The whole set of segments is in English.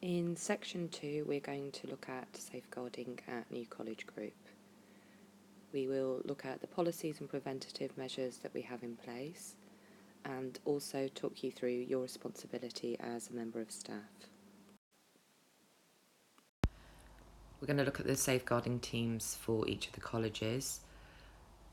In section 2, we're going to look at safeguarding at New College Group. We will look at the policies and preventative measures that we have in place and also talk you through your responsibility as a member of staff. We're going to look at the safeguarding teams for each of the colleges.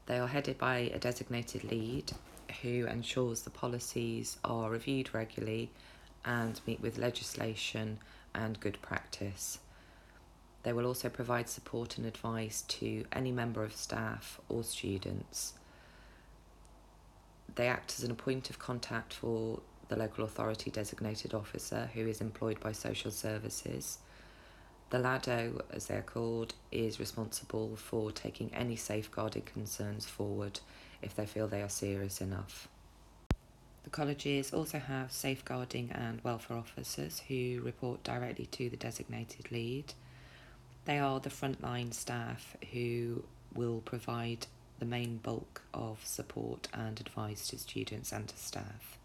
They are headed by a designated lead who ensures the policies are reviewed regularly and meet with legislation and good practice. They will also provide support and advice to any member of staff or students. They act as a point of contact for the local authority designated officer who is employed by social services. The LADO, as they're called, is responsible for taking any safeguarding concerns forward if they feel they are serious enough. The colleges also have safeguarding and welfare officers who report directly to the designated lead. They are the frontline staff who will provide the main bulk of support and advice to students and to staff.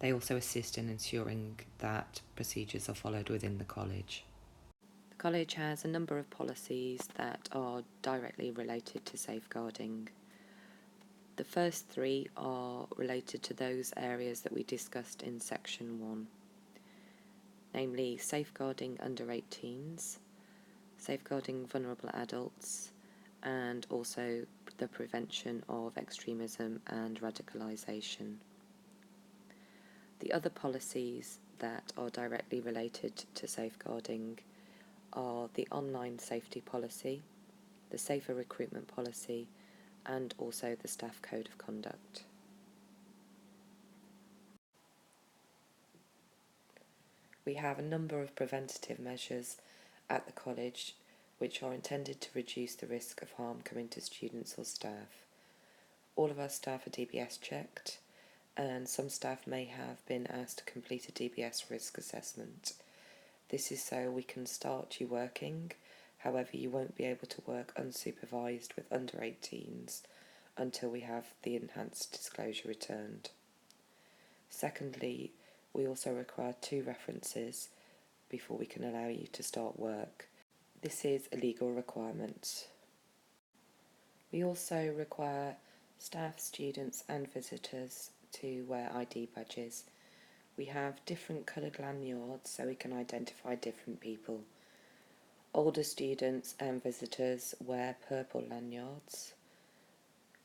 They also assist in ensuring that procedures are followed within the college. The college has a number of policies that are directly related to safeguarding. The first 3 are related to those areas that we discussed in section 1, namely safeguarding under 18s, safeguarding vulnerable adults, and also the prevention of extremism and radicalisation. The other policies that are directly related to safeguarding are the online safety policy, the safer recruitment policy, and also the staff code of conduct. We have a number of preventative measures at the college which are intended to reduce the risk of harm coming to students or staff. All of our staff are DBS checked, and some staff may have been asked to complete a DBS risk assessment. This is so we can start you working, however you won't be able to work unsupervised with under 18s until we have the enhanced disclosure returned. Secondly, we also require 2 references before we can allow you to start work. This is a legal requirement. We also require staff, students and visitors to wear ID badges. We have different coloured lanyards so we can identify different people. Older students and visitors wear purple lanyards.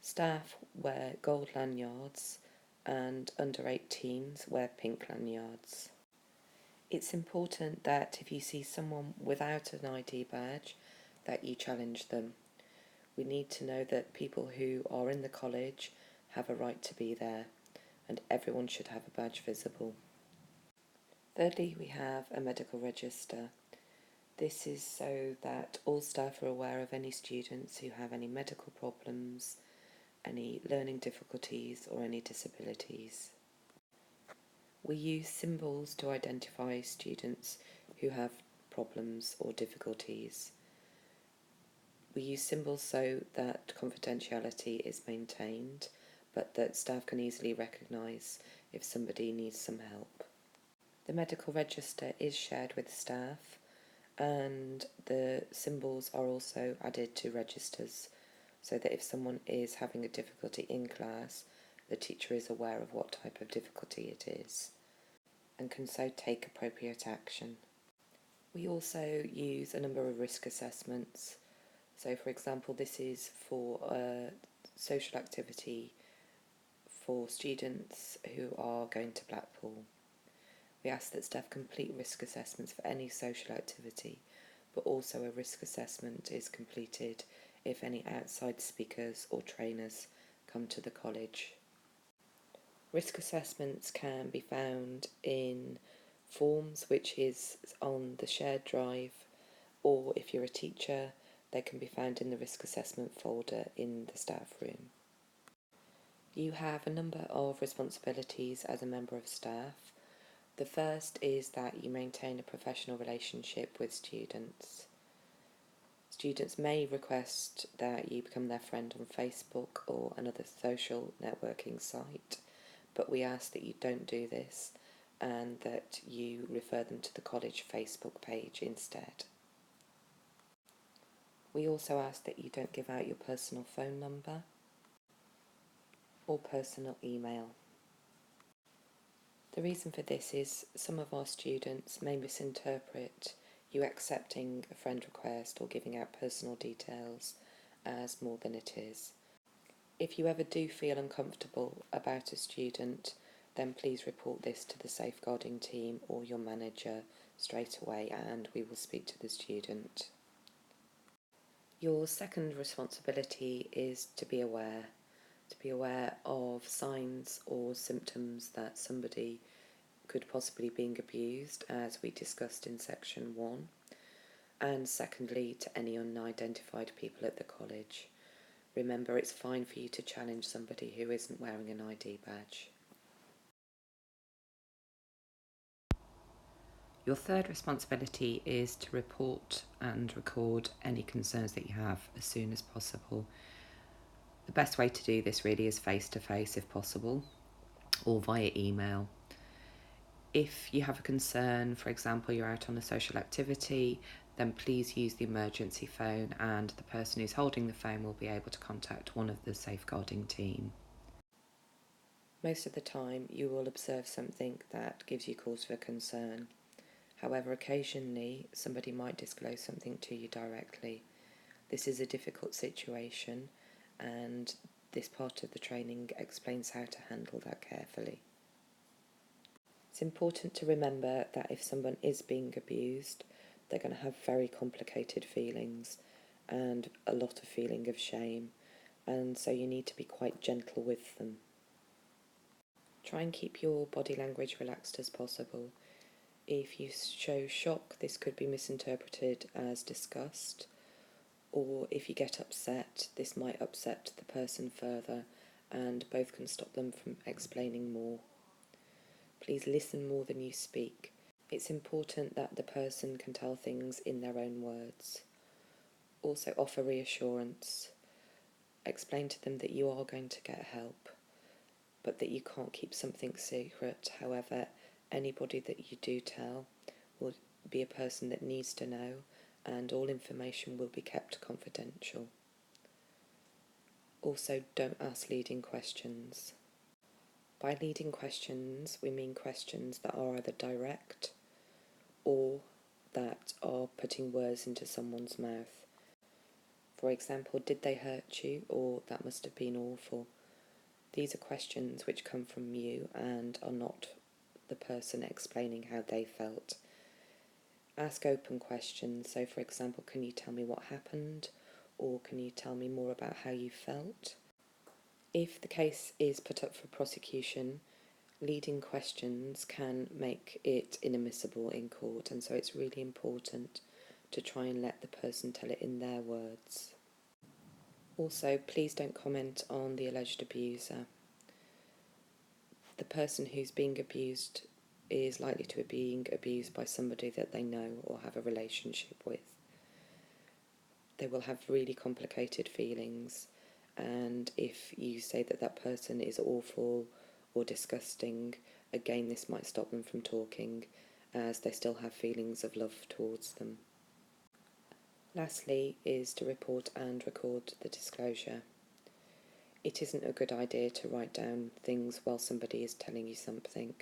Staff wear gold lanyards and under 18s wear pink lanyards. It's important that if you see someone without an ID badge, that you challenge them. We need to know that people who are in the college have a right to be there, and everyone should have a badge visible. Thirdly, we have a medical register. This is so that all staff are aware of any students who have any medical problems, any learning difficulties or any disabilities. We use symbols to identify students who have problems or difficulties. We use symbols so that confidentiality is maintained, but that staff can easily recognise if somebody needs some help. The medical register is shared with staff, and the symbols are also added to registers so that if someone is having a difficulty in class, the teacher is aware of what type of difficulty it is and can so take appropriate action. We also use a number of risk assessments. So for example, this is for a social activity for students who are going to Blackpool. We ask that staff complete risk assessments for any social activity, but also a risk assessment is completed if any outside speakers or trainers come to the college. Risk assessments can be found in forms which is on the shared drive, or if you're a teacher, they can be found in the risk assessment folder in the staff room. You have a number of responsibilities as a member of staff. The first is that you maintain a professional relationship with students. Students may request that you become their friend on Facebook or another social networking site, but we ask that you don't do this and that you refer them to the college Facebook page instead. We also ask that you don't give out your personal phone number or personal email. The reason for this is some of our students may misinterpret you accepting a friend request or giving out personal details as more than it is. If you ever do feel uncomfortable about a student, then please report this to the safeguarding team or your manager straight away, and we will speak to the student. Your second responsibility is to be aware of signs or symptoms that somebody could possibly be being abused, as we discussed in section 1, and secondly, to any unidentified people at the college. Remember, it's fine for you to challenge somebody who isn't wearing an ID badge. Your third responsibility is to report and record any concerns that you have as soon as possible. The best way to do this really is face-to-face if possible, or via email. If you have a concern, for example, you're out on a social activity, then please use the emergency phone, and the person who's holding the phone will be able to contact one of the safeguarding team. Most of the time you will observe something that gives you cause for concern. However, occasionally somebody might disclose something to you directly. This is a difficult situation, and this part of the training explains how to handle that carefully. It's important to remember that if someone is being abused, they're going to have very complicated feelings and a lot of feeling of shame, and so you need to be quite gentle with them. Try and keep your body language relaxed as possible. If you show shock, this could be misinterpreted as disgust, or if you get upset, this might upset the person further, and both can stop them from explaining more. Please listen more than you speak. It's important that the person can tell things in their own words. Also offer reassurance. Explain to them that you are going to get help, but that you can't keep something secret. However, anybody that you do tell will be a person that needs to know, and all information will be kept confidential. Also, don't ask leading questions. By leading questions, we mean questions that are either direct or that are putting words into someone's mouth. For example, did they hurt you? Or that must have been awful. These are questions which come from you and are not the person explaining how they felt. Ask open questions. So, for example, can you tell me what happened? Or can you tell me more about how you felt? If the case is put up for prosecution, leading questions can make it inadmissible in court, and so it's really important to try and let the person tell it in their words. Also, please don't comment on the alleged abuser. The person who's being abused is likely to be being abused by somebody that they know or have a relationship with. They will have really complicated feelings, and if you say that that person is awful or disgusting, again this might stop them from talking, as they still have feelings of love towards them. Lastly is to report and record the disclosure. It isn't a good idea to write down things while somebody is telling you something,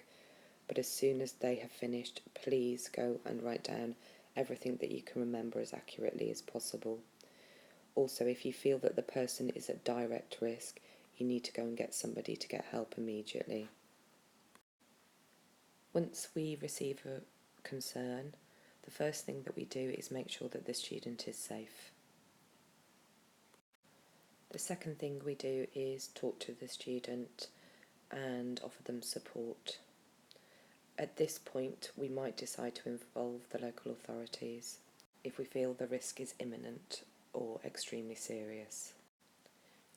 but as soon as they have finished, please go and write down everything that you can remember as accurately as possible. Also, if you feel that the person is at direct risk, you need to go and get somebody to get help immediately. Once we receive a concern, the first thing that we do is make sure that the student is safe. The second thing we do is talk to the student and offer them support. At this point, we might decide to involve the local authorities if we feel the risk is imminent or extremely serious.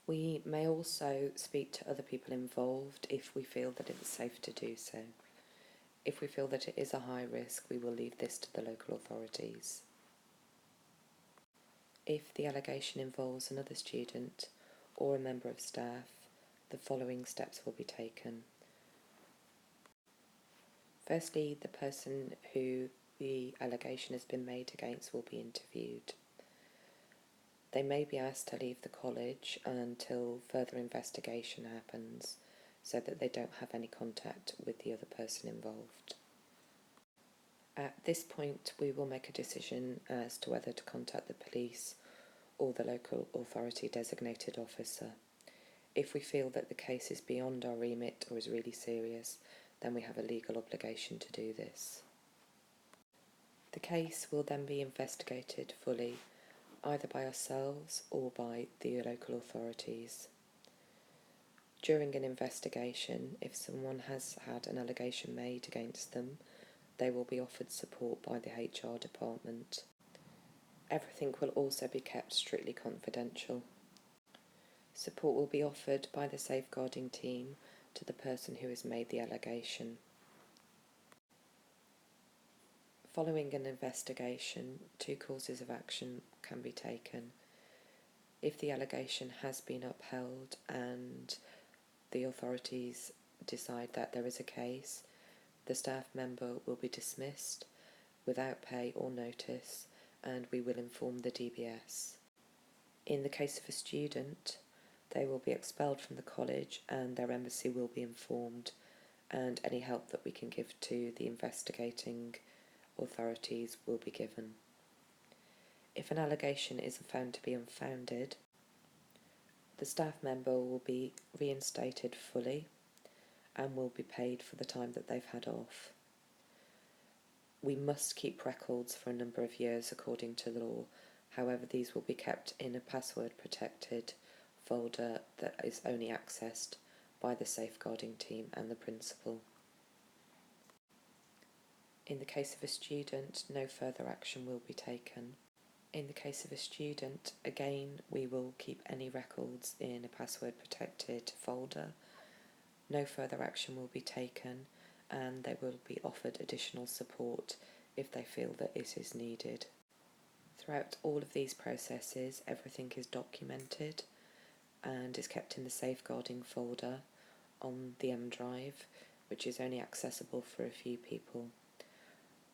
We may also speak to other people involved if we feel that it's safe to do so. If we feel that it is a high risk, we will leave this to the local authorities. If the allegation involves another student or a member of staff, the following steps will be taken. Firstly, the person who the allegation has been made against will be interviewed. They may be asked to leave the college until further investigation happens so that they don't have any contact with the other person involved. At this point, we will make a decision as to whether to contact the police or the local authority designated officer. If we feel that the case is beyond our remit or is really serious, then we have a legal obligation to do this. The case will then be investigated fully, either by ourselves or by the local authorities. During an investigation, if someone has had an allegation made against them, they will be offered support by the HR department. Everything will also be kept strictly confidential. Support will be offered by the safeguarding team to the person who has made the allegation. Following an investigation, 2 courses of action can be taken. If the allegation has been upheld and the authorities decide that there is a case, the staff member will be dismissed without pay or notice, and we will inform the DBS. In the case of a student, they will be expelled from the college and their embassy will be informed, and any help that we can give to the investigating authorities will be given. If an allegation is found to be unfounded, the staff member will be reinstated fully and will be paid for the time that they've had off. We must keep records for a number of years according to law. However, these will be kept in a password protected folder that is only accessed by the safeguarding team and the principal. In the case of a student, no further action will be taken. In the case of a student, again, we will keep any records in a password protected folder. No further action will be taken, and they will be offered additional support if they feel that it is needed. Throughout all of these processes, everything is documented and is kept in the safeguarding folder on the M Drive, which is only accessible for a few people.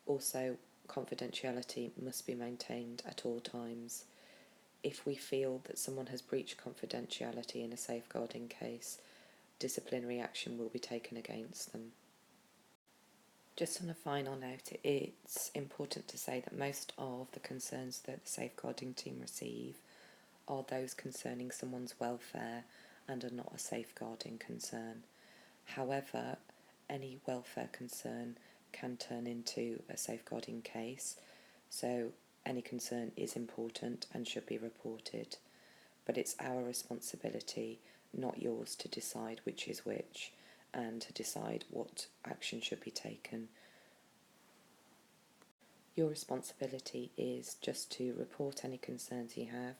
Also, confidentiality must be maintained at all times. If we feel that someone has breached confidentiality in a safeguarding case, disciplinary action will be taken against them. Just on a final note, it's important to say that most of the concerns that the safeguarding team receive are those concerning someone's welfare and are not a safeguarding concern. However, any welfare concern can turn into a safeguarding case, so any concern is important and should be reported. But it's our responsibility, not yours, to decide which is which and to decide what action should be taken. Your responsibility is just to report any concerns you have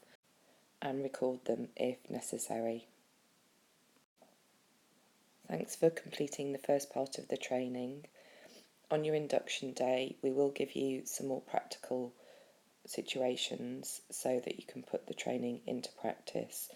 and record them if necessary. Thanks for completing the first part of the training. On your induction day, we will give you some more practical situations so that you can put the training into practice